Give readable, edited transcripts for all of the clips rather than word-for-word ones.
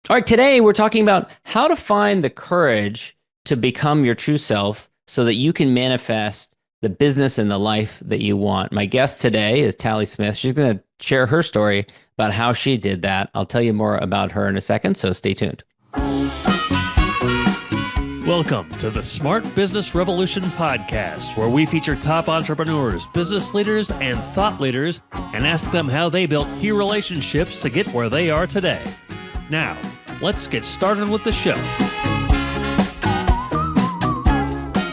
All right, today we're talking about how to find the courage to become your true self so that you can manifest the business and the life that you want. My guest today is Talie Smith. She's going to share her story about how she did that. I'll tell you more about her in a second, so stay tuned. Welcome to the Smart Business Revolution podcast, where we feature top entrepreneurs, business leaders, and thought leaders and ask them how they built key relationships to get where they are today. Now, let's get started with the show.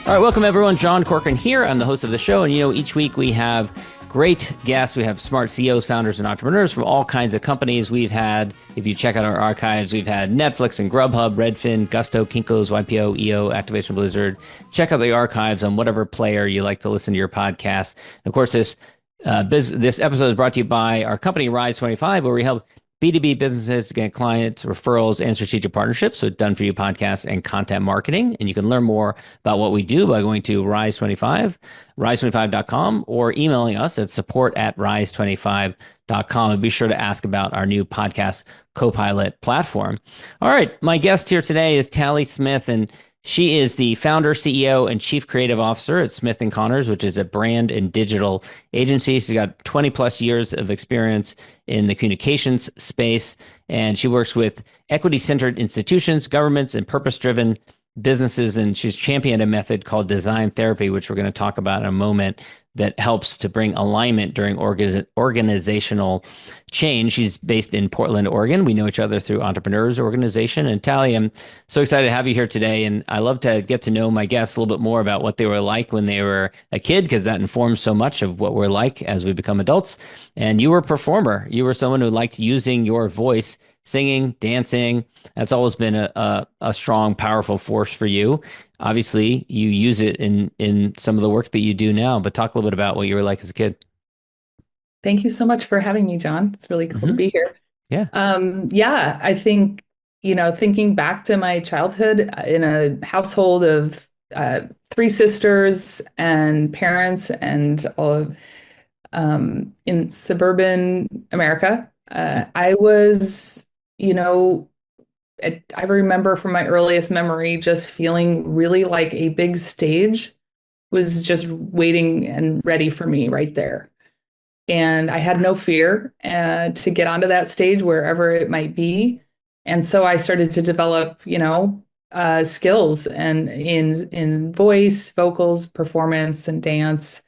All right, welcome everyone. John Corcoran here. I'm the host of the show, and each week we have great guests. We have smart CEOs, founders, and entrepreneurs from all kinds of companies. We've had, if you check out our archives, we've had Netflix and Grubhub, Redfin, Gusto, Kinko's, YPO, EO, Activation Blizzard. Check out the archives on whatever player you like to listen to your podcast. And of course, this episode is brought to you by our company, Rise 25, where we help B2B businesses get clients, referrals, and strategic partnerships. So done for you podcasts and content marketing. And you can learn more about what we do by going to Rise25, rise25.com, or emailing us at support@rise25.com. And be sure to ask about our new podcast Copilot platform. All right. My guest here today is Talie Smith, and she is the founder, CEO, and chief creative officer at Smith & Connors, which is a brand and digital agency. She's got 20 plus years of experience in the communications space, and she works with equity-centered institutions, governments, and purpose-driven businesses. And she's championed a method called design therapy, which we're going to talk about in a moment, that helps to bring alignment during organizational change. She's based in Portland, Oregon. We know each other through Entrepreneurs Organization. And Talie, I'm so excited to have you here today. And I love to get to know my guests a little bit more about what they were like when they were a kid, because that informs so much of what we're like as we become adults. And you were a performer. You were someone who liked using your voice, singing, dancing. That's always been a strong, powerful force for you. Obviously, you use it in some of the work that you do now, but talk a little bit about what you were like as a kid. Thank you so much for having me, John. It's really cool to Hmm. be here. Yeah. Yeah, I think, thinking back to my childhood in a household of three sisters and parents and all of in suburban America, I was, you know, I remember from my earliest memory just feeling really like a big stage was just waiting and ready for me right there. And I had no fear to get onto that stage wherever it might be. And so I started to develop, skills and in voice, vocals, performance, and dance.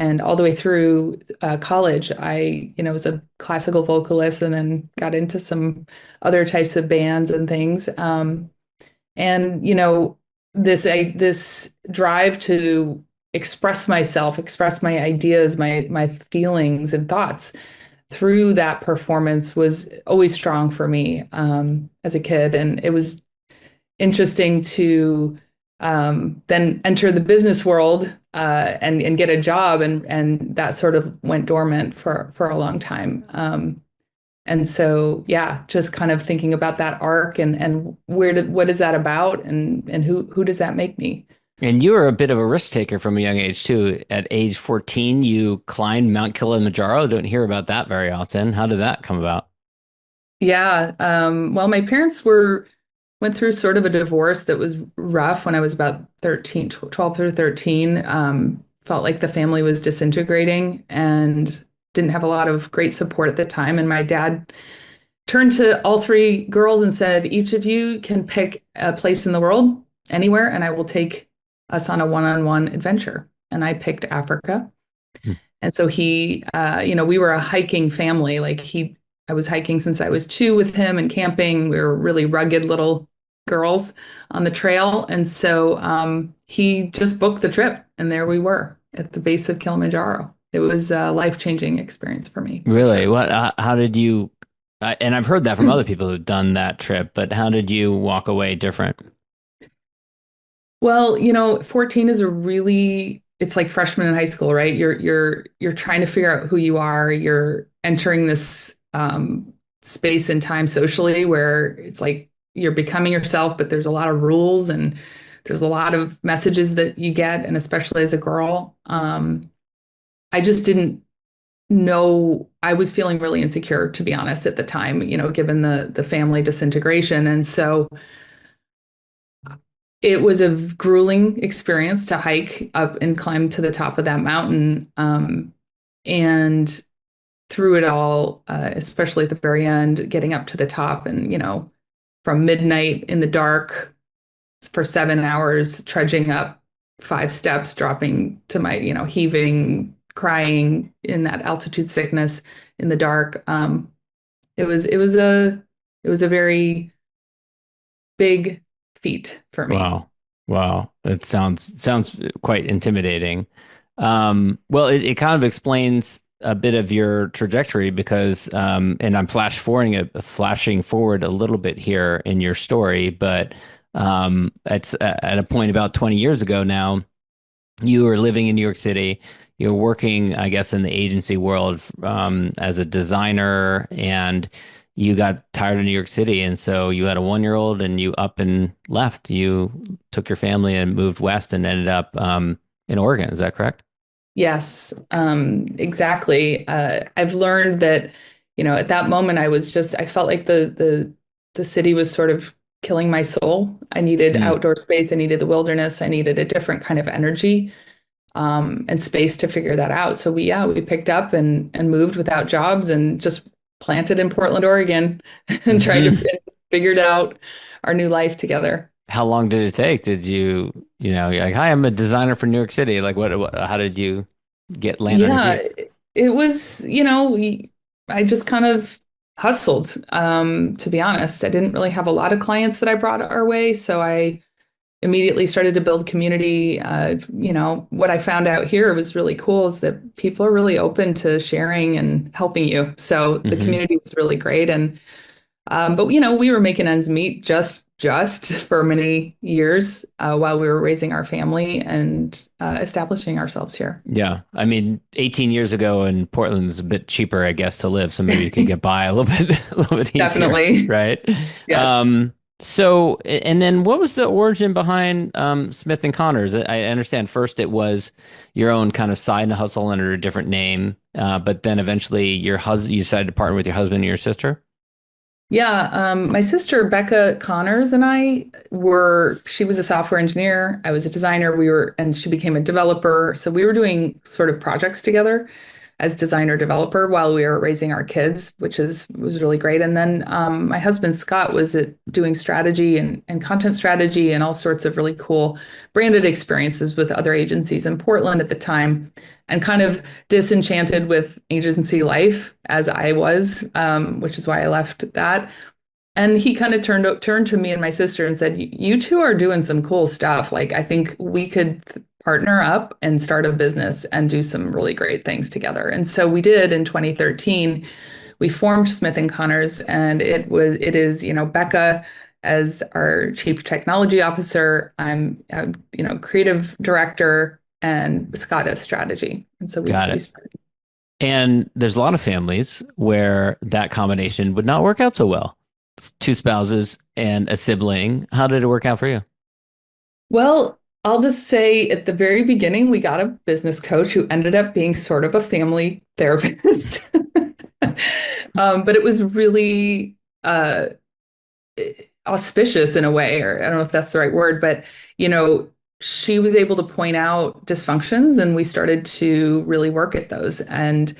And all the way through college, I, was a classical vocalist and then got into some other types of bands and things. And this drive to express myself, express my ideas, my feelings and thoughts through that performance was always strong for me as a kid. And it was interesting to then enter the business world and get a job, and that sort of went dormant for a long time. And so, yeah, just kind of thinking about that arc and what is that about, and who does that make me? And you were a bit of a risk taker from a young age too. At age 14, you climbed Mount Kilimanjaro. Don't hear about that very often. How did that come about? Yeah. Well, my parents went through sort of a divorce that was rough when I was about 13, 12 through 13. Felt like the family was disintegrating and didn't have a lot of great support at the time. And my dad turned to all three girls and said, each of you can pick a place in the world, anywhere, and I will take us on a one-on-one adventure. And I picked Africa. Hmm. And so we were a hiking family. I was hiking since I was two with him and camping. We were really rugged little girls on the trail. And so he just booked the trip. And there we were at the base of Kilimanjaro. It was a life-changing experience for me, for Really? sure. What? How did you? And I've heard that from other people who've done that trip, but how did you walk away different? Well, 14 is it's like freshman in high school, right? You're trying to figure out who you are. You're entering this space and time socially where it's like you're becoming yourself, but there's a lot of rules and there's a lot of messages that you get, and especially as a girl, I just didn't know, I was feeling really insecure, to be honest, at the time, given the family disintegration. And so it was a grueling experience to hike up and climb to the top of that mountain. And through it all, especially at the very end, getting up to the top and, from midnight in the dark for 7 hours, trudging up 5 steps, dropping to my, heaving, crying in that altitude sickness in the dark. It was a very big feat for me. Wow. Wow. That sounds quite intimidating. Well, it kind of explains a bit of your trajectory because and I'm flashing forward a little bit here in your story, but it's at a point about 20 years ago now. You were living in New York City. You were working, I guess, in the agency world as a designer, and you got tired of New York City, and so you had a 1-year-old, and you up and left. You took your family and moved west, and ended up in Oregon. Is that correct? Yes, exactly. I've learned that, at that moment, I felt like the city was sort of killing my soul. I needed Mm. outdoor space. I needed the wilderness. I needed a different kind of energy, and space to figure that out. So we picked up and moved without jobs and just planted in Portland, Oregon, and tried to Hmm. figured out our new life together. How long did it take? Did you're like, hi, I'm a designer for New York City. Like, how did you get land on your Yeah, feet? it was, I just kind of hustled, to be honest. I didn't really have a lot of clients that I brought our way, so I immediately started to build community. What I found out here was really cool is that people are really open to sharing and helping you. So the Hmm. community was really great. But we were making ends meet just for many years while we were raising our family and establishing ourselves here. Yeah. I mean, 18 years ago in Portland was a bit cheaper, I guess, to live. So maybe you could get by a little bit, a little bit easier, Definitely. right? Yes. And then what was the origin behind Smith and Connors? I understand first it was your own kind of side hustle under a different name, but then eventually you decided to partner with your husband and your sister. Yeah, my sister Becca Connors and she was a software engineer. I was a designer. And she became a developer. So we were doing sort of projects together as designer developer while we were raising our kids, was really great. And then my husband Scott was doing strategy and content strategy and all sorts of really cool branded experiences with other agencies in Portland at the time, and kind of disenchanted with agency life as I was, which is why I left that. And he kind of turned to me and my sister and said, "You two are doing some cool stuff. Like, I think we could partner up and start a business and do some really great things together." And so we did in 2013. We formed Smith and Connors, and it is, Becca as our chief technology officer. I'm, creative director, and Scott as strategy. And so we Got we it. started. And there's a lot of families where that combination would not work out so well. It's two spouses and a sibling. How did it work out for you? Well, I'll just say at the very beginning, we got a business coach who ended up being sort of a family therapist. But it was really auspicious in a way, or I don't know if that's the right word, but you know, she was able to point out dysfunctions and we started to really work at those. And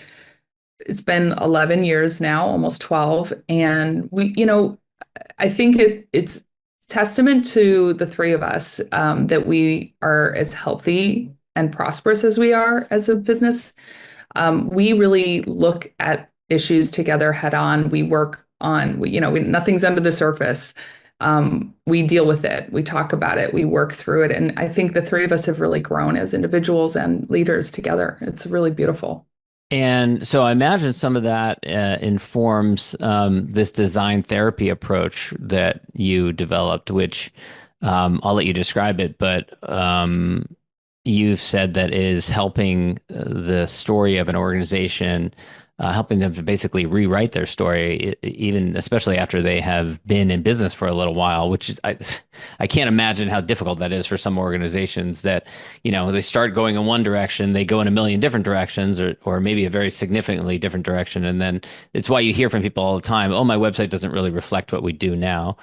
it's been 11 years now, almost 12. And I think it's testament to the three of us that we are as healthy and prosperous as we are as a business. We really look at issues together head on. We work on, nothing's under the surface. We deal with it. We talk about it. We work through it. And I think the three of us have really grown as individuals and leaders together. It's really beautiful. And so I imagine some of that informs this design therapy approach that you developed, which I'll let you describe it, but you've said that is helping the story of an organization helping them to basically rewrite their story, even especially after they have been in business for a little while, which is, I can't imagine how difficult that is for some organizations that, they start going in one direction, they go in a million different directions, or maybe a very significantly different direction. And then it's why you hear from people all the time, oh, my website doesn't really reflect what we do now.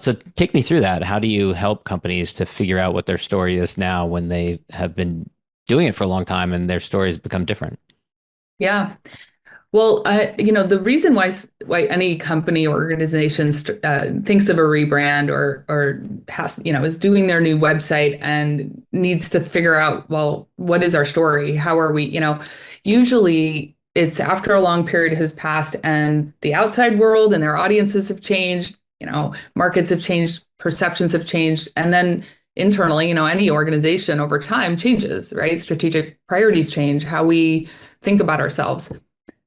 So take me through that. How do you help companies to figure out what their story is now when they have been doing it for a long time and their stories become different? Yeah. Well, the reason why any company or organization thinks of a rebrand or has, is doing their new website and needs to figure out, well, what is our story? How are we, usually it's after a long period has passed and the outside world and their audiences have changed, markets have changed, perceptions have changed, and then internally, any organization over time changes, right? Strategic priorities change, how we think about ourselves.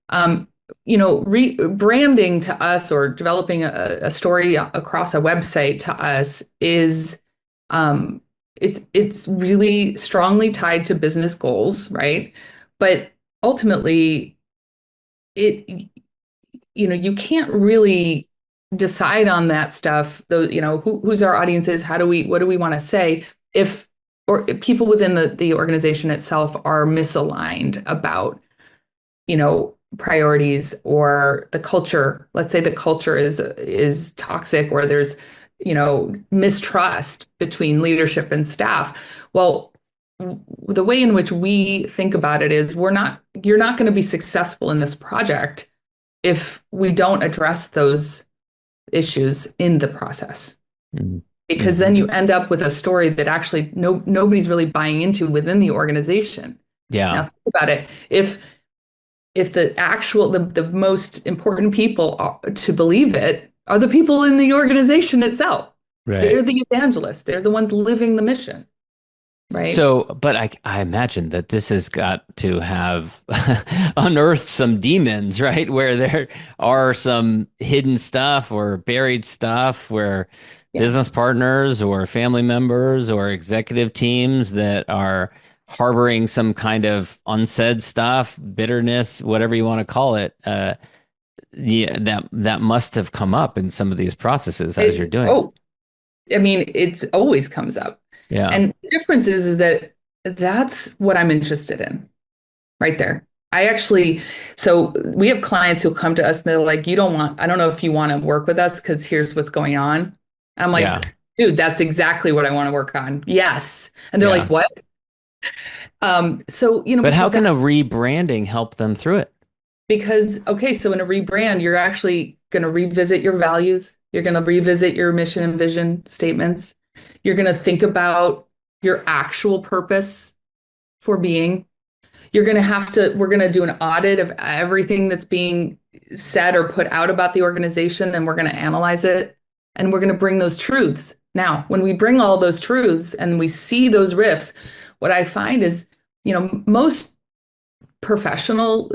um, branding to us or developing a story across a website to us is it's really strongly tied to business goals, right? But ultimately, it you can't really decide on that stuff. Though, who's our audience is, what do we want to say if or if people within the organization itself are misaligned about priorities or the culture. Let's say the culture is toxic or there's, mistrust between leadership and staff. Well, the way in which we think about it is you're not going to be successful in this project if we don't address those issues in the process. Mm-hmm. Because then you end up with a story that actually nobody's really buying into within the organization. Yeah. Now think about it. If the most important people to believe it are the people in the organization itself. Right. They're the evangelists. They're the ones living the mission, right? So, but I imagine that this has got to have unearthed some demons, right? Where there are some hidden stuff or buried stuff where Yeah. business partners or family members or executive teams that are harboring some kind of unsaid stuff, bitterness, whatever you want to call it. Yeah, that must have come up in some of these processes as you're doing it. Oh, I mean, it always comes up. Yeah. And the difference is that that's what I'm interested in right there. So we have clients who come to us and they're like, I don't know if you want to work with us because here's what's going on. And I'm Yeah. like, dude, that's exactly what I want to work on. Yes. And they're like, Yeah. what? So, But how because can a rebranding help them through it? okay, so in a rebrand, you're actually going to revisit your values. You're going to revisit your mission and vision statements. You're going to think about your actual purpose for being. We're going to do an audit of everything that's being said or put out about the organization, and we're going to analyze it, and we're going to bring those truths. Now, when we bring all those truths and we see those rifts, what I find is, most professional,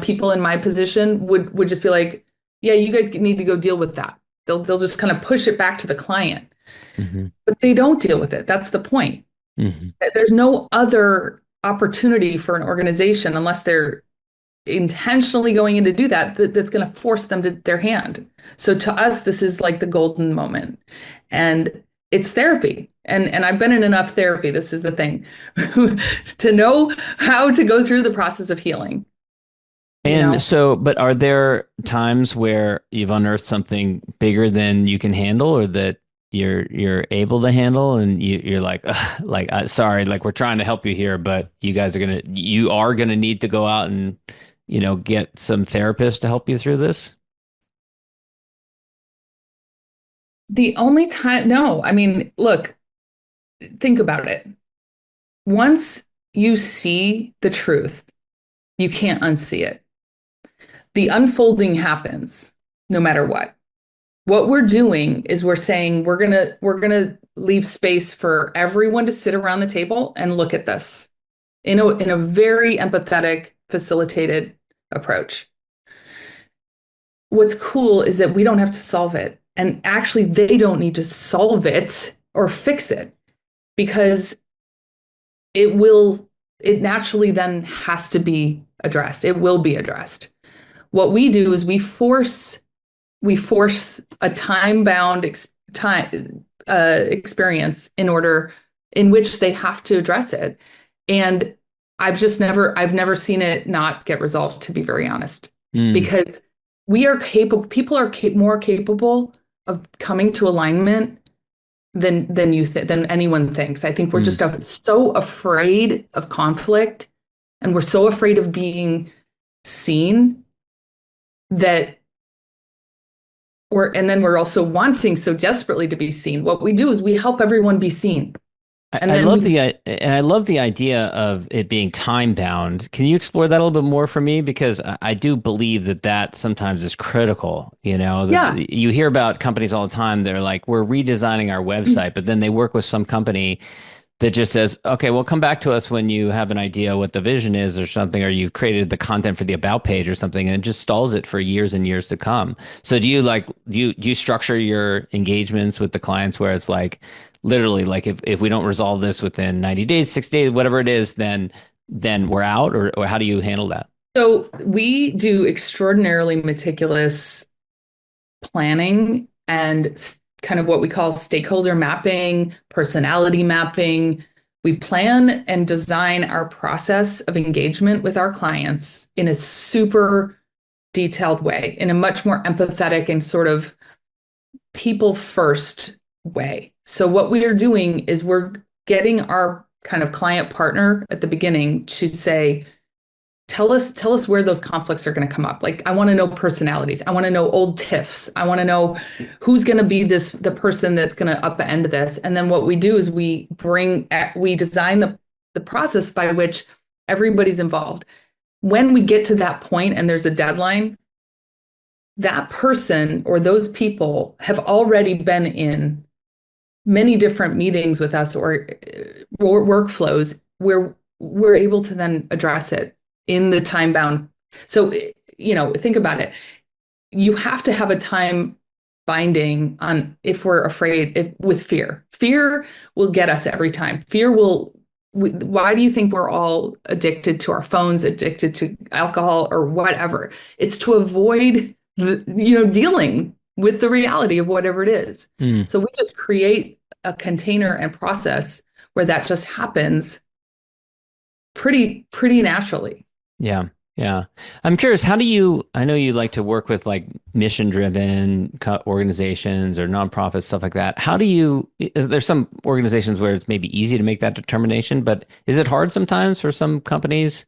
people in my position would just be like, yeah, you guys need to go deal with that. They'll just kind of push it back to the client, Hmm. but they don't deal with it. That's the point. Hmm. There's no other opportunity for an organization unless they're intentionally going in to do that's going to force them to their hand. So to us, this is like the golden moment, and it's therapy. And I've been in enough therapy. This is the thing to know how to go through the process of healing. You And know, so, but are there times where you've unearthed something bigger than you can handle, or that you're able to handle, and you're like, "Ugh," like, sorry, like we're trying to help you here, but you are gonna need to go out and get some therapists to help you through this. the only time, no, I mean, look, think about it. Once you see the truth, you can't unsee it. The unfolding happens no matter what. What we're doing is we're saying we're gonna leave space for everyone to sit around the table and look at this in a very empathetic, facilitated approach. What's cool is that we don't have to solve it. And actually, they don't need to solve it or fix it because it naturally then has to be addressed. It will be addressed. what we do is we force a time-bound experience in which they have to address it. And I've never seen it not get resolved, to be very honest, Mm, because we are capable, people are more capable of coming to alignment than anyone thinks. I think we're mm. just so afraid of conflict, and we're so afraid of being seen that and then we're also wanting so desperately to be seen. What we do is we help everyone be seen. And I then love we I love the idea of it being time bound. Can you explore that a little bit more for me? Because I do believe that that sometimes is critical. You know, Yeah. you hear about companies all the time. They're like, we're redesigning our website, but then they work with some company that just says, okay, well, come back to us when you have an idea what the vision is or something, or you've created the content for the about page or something, and it just stalls it for years and years to come. So do you structure your engagements with the clients where it's like literally like if we don't resolve this within 90 days, 6 days, whatever it is, then we're out, or how do you handle that? So we do extraordinarily meticulous planning and kind of what we call stakeholder mapping, personality mapping. We plan and design our process of engagement with our clients in a super detailed way, in a much more empathetic and sort of people first way. So what we are doing is we're getting our kind of client partner at the beginning to say, tell us where those conflicts are going to come up. Like, I want to know personalities. I want to know old tiffs. I want to know who's going to be the person that's going to upend this. And then what we do is we design the process by which everybody's involved. When we get to that point and there's a deadline, that person or those people have already been in many different meetings with us or workflows where we're able to then address it in the time bound. So, think about it. You have to have a time binding on if we're afraid with fear. Fear will get us every time. Why do you think we're all addicted to our phones, addicted to alcohol or whatever? It's to avoid dealing with the reality of whatever it is. Mm. So we just create a container and process where that just happens pretty naturally. Yeah. Yeah. I'm curious, I know you like to work with like mission driven organizations or nonprofits, stuff like that. There's some organizations where it's maybe easy to make that determination, but is it hard sometimes for some companies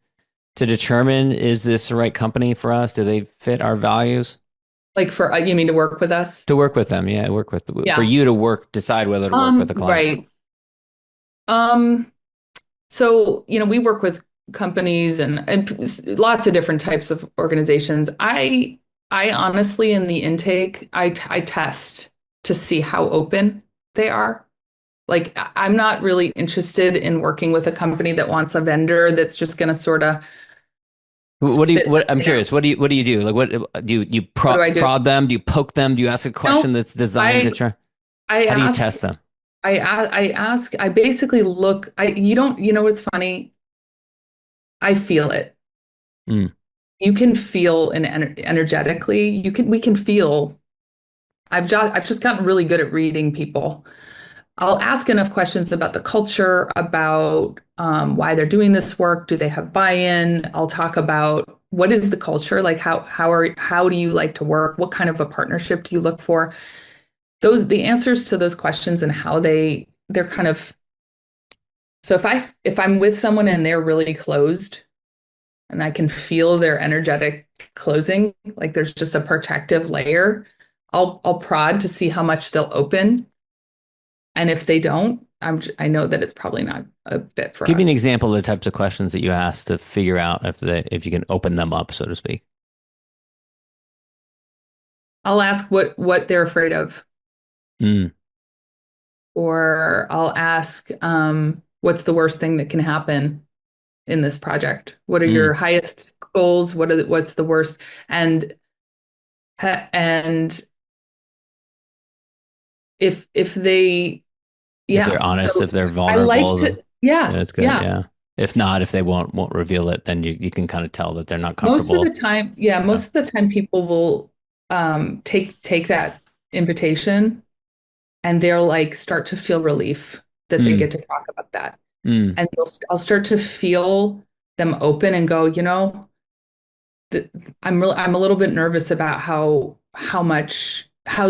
to determine, is this the right company for us? Do they fit our values? Like you mean to work with us? To work with them. Yeah. For Yeah. you to decide whether to work with a client. Right. Um, so, we work with companies and lots of different types of organizations. I honestly, in the intake, I test to see how open they are. Like, I'm not really interested in working with a company that wants a vendor that's just going to sort of spit I'm something out. curious, what do you do? Like, what do you What do I do? prod them? Do you poke them? Do you ask a question No, that's designed I to try? I How do you ask test them? I ask I basically look I you don't you know what's funny? I feel it. Mm, You can feel energetically. We can feel. I've just gotten really good at reading people. I'll ask enough questions about the culture, about why they're doing this work. Do they have buy-in? I'll talk about what is the culture like. How do you like to work? What kind of a partnership do you look for? The answers to those questions and how they're kind of. So if I'm with someone and they're really closed, and I can feel their energetic closing, like there's just a protective layer. I'll prod to see how much they'll open, and if they don't, I know that it's probably not a fit for Give me an us. example of the types of questions that you ask to figure out if you can open them up, so to speak. I'll ask what they're afraid of, Mm, or I'll ask what's the worst thing that can happen in this project? What are mm. your highest goals? What's the worst? And and if they If they're yeah, honest, so if they're I like vulnerable, to, then yeah, it's good. yeah. Yeah. If not, if they won't reveal it, then you can kind of tell that they're not Most of the comfortable. time, yeah, Yeah. most of the time people will take that invitation and they'll like start to feel relief that they Mm, get to talk about that. mm, And I'll start to feel them open and go, th I'm a little bit nervous about how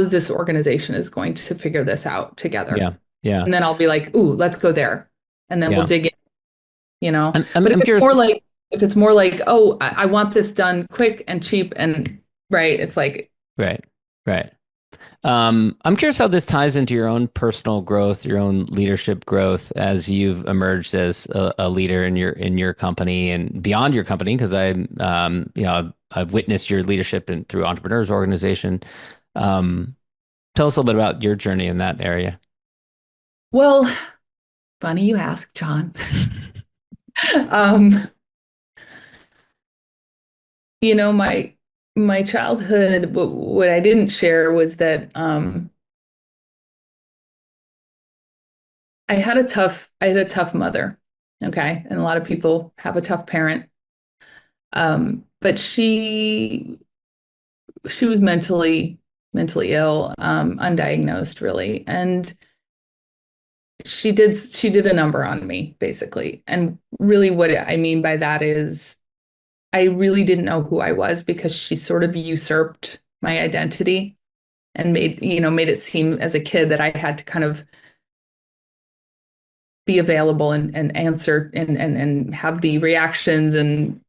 this organization is going to figure this out together. yeah. Yeah. And then I'll be like, ooh, let's go there. And then we'll Yeah. dig in. And I'm But I'm curious. if it's more like, oh, I want this done quick and cheap and right, it's like, Right. Right. I'm curious how this ties into your own personal growth, your own leadership growth as you've emerged as a leader in your company and beyond your company, because I've witnessed your leadership through Entrepreneurs Organization. Um, Tell us a little bit about your journey in that area. well, funny you ask, John. Um, my childhood, what I didn't share was that I had a tough mother. Okay. And a lot of people have a tough parent. But she was mentally ill, undiagnosed really. And she did a number on me, basically. And really what I mean by that is I really didn't know who I was because she sort of usurped my identity and made it seem as a kid that I had to kind of be available and answer and have the reactions and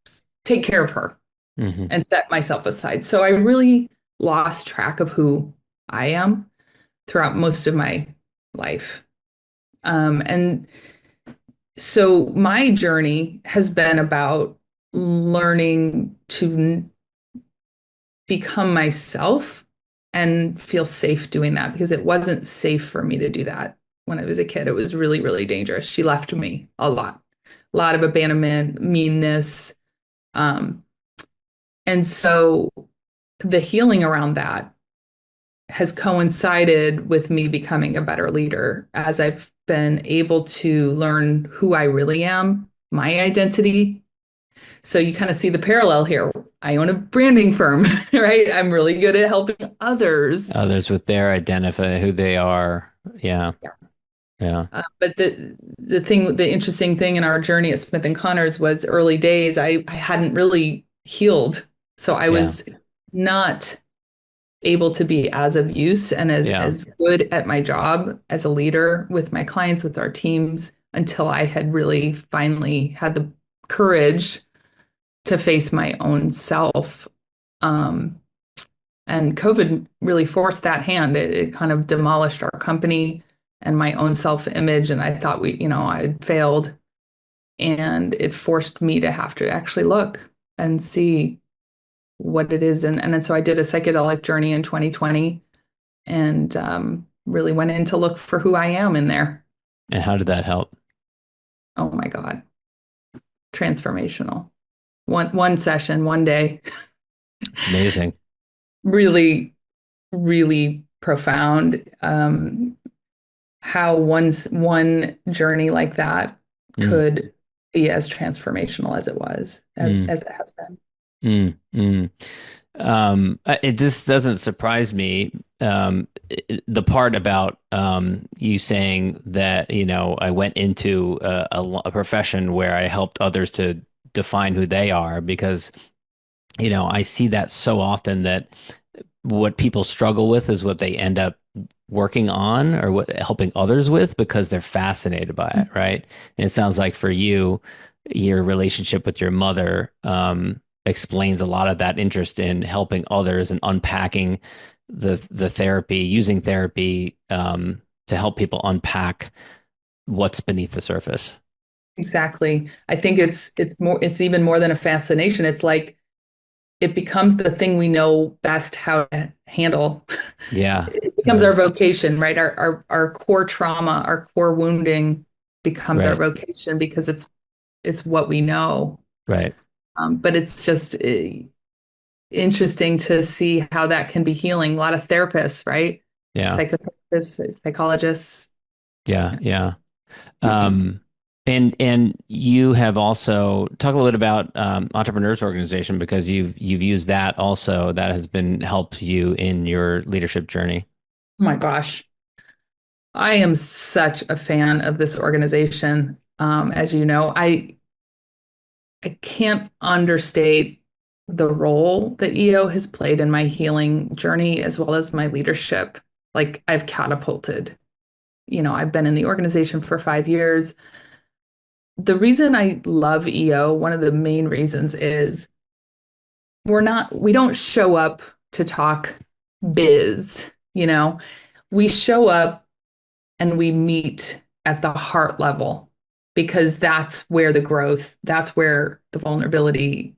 take care of her Hmm. and set myself aside. So I really lost track of who I am throughout most of my life. And so my journey has been about learning to become myself and feel safe doing that because it wasn't safe for me to do that when I was a kid. It was really, really dangerous. She left me a lot of abandonment, meanness. Um, and so the healing around that has coincided with me becoming a better leader as I've been able to learn who I really am, my identity. So you kind of see the parallel here. I own a branding firm, right? I'm really good at helping others. Others with their identify who they are. Yeah. Yeah. But the interesting thing in our journey at Smith and Connors was early days. I hadn't really healed, so I Yeah. was not able to be as of use and Yeah. as good at my job as a leader with my clients, with our teams, until I had really finally had the courage to face my own self. Um, and COVID really forced that hand. It kind of demolished our company and my own self-image. And I thought I had failed. And it forced me to have to actually look and see what it is. And then so I did a psychedelic journey in 2020 and really went in to look for who I am in there. And how did that help? Oh my God, transformational. One session, one day, Amazing. really, really profound. How one journey like that Mm, could be as transformational as it was, mm, as it has been. mm. It just doesn't surprise me. The part about you saying that, I went into a profession where I helped others to define who they are because, I see that so often that what people struggle with is what they end up working on or what helping others with because they're fascinated by it, right? And it sounds like for you, your relationship with your mother explains a lot of that interest in helping others and unpacking the therapy, using therapy to help people unpack what's beneath the surface. Exactly. I think it's even more than a fascination. It's like it becomes the thing we know best how to handle. Yeah, It becomes yeah, our vocation, right? Our core trauma, our core wounding becomes our right, vocation because it's what we know. right, But it's just interesting to see how that can be healing. A lot of therapists, right? yeah, Psychotherapists, psychologists. yeah, yeah. Um, And you have also talk a little bit about Entrepreneurs Organization because you've used that also. That has been helped you in your leadership journey. Oh my gosh. I am such a fan of this organization. As you know, I can't understate the role that EO has played in my healing journey as well as my leadership. Like I've catapulted. I've been in the organization for 5 years. The reason I love EO, one of the main reasons is we don't show up to talk biz, we show up and we meet at the heart level because that's where the growth, that's where the vulnerability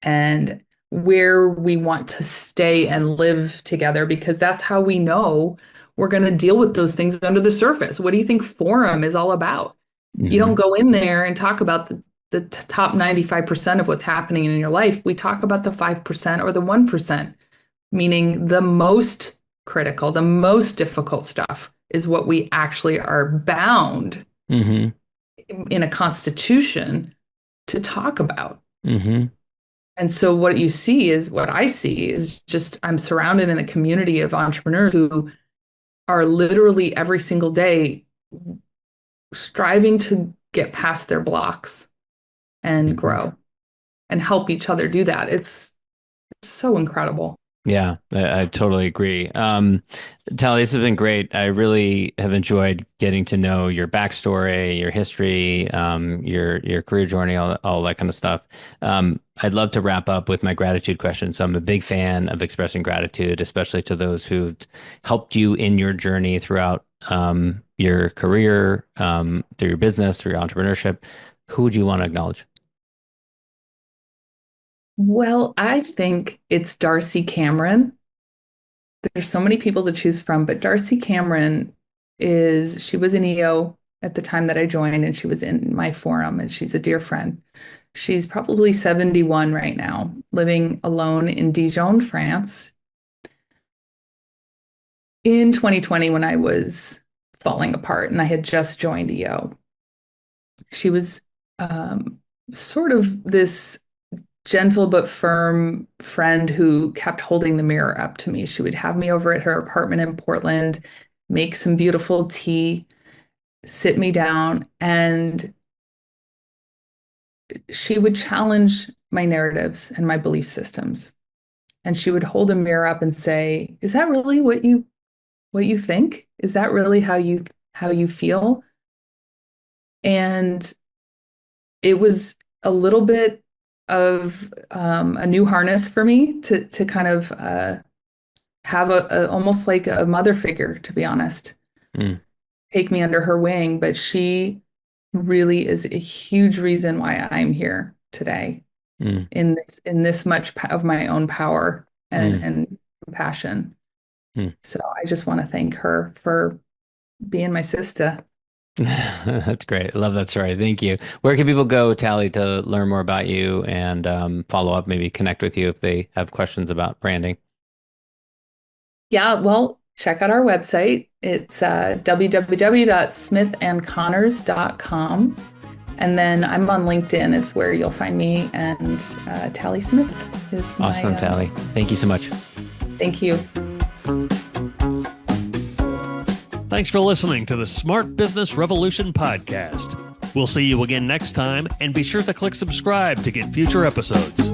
and where we want to stay and live together because that's how we know we're going to deal with those things under the surface. What do you think Forum is all about? You don't Hmm. go in there and talk about the top 95% of what's happening in your life. We talk about the 5% or the 1%, meaning the most critical, the most difficult stuff is what we actually are bound Hmm. in a constitution to talk about. Hmm. And so what I see is just I'm surrounded in a community of entrepreneurs who are literally every single day striving to get past their blocks and Hmm. grow and help each other do that. It's so incredible. Yeah, I totally agree. Tally, this has been great. I really have enjoyed getting to know your backstory, your history, your career journey, all that kind of stuff. I'd love to wrap up with my gratitude question. So I'm a big fan of expressing gratitude, especially to those who've helped you in your journey throughout your career, through your business, through your entrepreneurship. Who would you want to acknowledge? Well, I think it's Darcy Cameron. There's so many people to choose from, but Darcy Cameron she was in EO at the time that I joined, and she was in my forum, and she's a dear friend. She's probably 71 right now, living alone in Dijon, France. In 2020, when I was falling apart and I had just joined EO, she was um, sort of this gentle but firm friend who kept holding the mirror up to me. She would have me over at her apartment in Portland, make some beautiful tea, sit me down, and she would challenge my narratives and my belief systems. And she would hold a mirror up and say, "Is that really what you think? Is that really how you feel?" And it was a little bit of a new harness for me to kind of have almost like a mother figure, to be honest, Mm, take me under her wing. But she really is a huge reason why I'm here today mm, in this much of my own power and mm, and compassion. mm. So I just want to thank her for being my sister. That's great. I love that story. Thank you. Where can people go, Tally, to learn more about you and follow up, maybe connect with you if they have questions about branding? Yeah, well, check out our website. It's www.smithandconnors.com. And then I'm on LinkedIn is where you'll find me. And Talie Smith is Awesome, Tally. Thank you so much. thank you. Thanks for listening to the Smart Business Revolution podcast. We'll see you again next time, and be sure to click subscribe to get future episodes.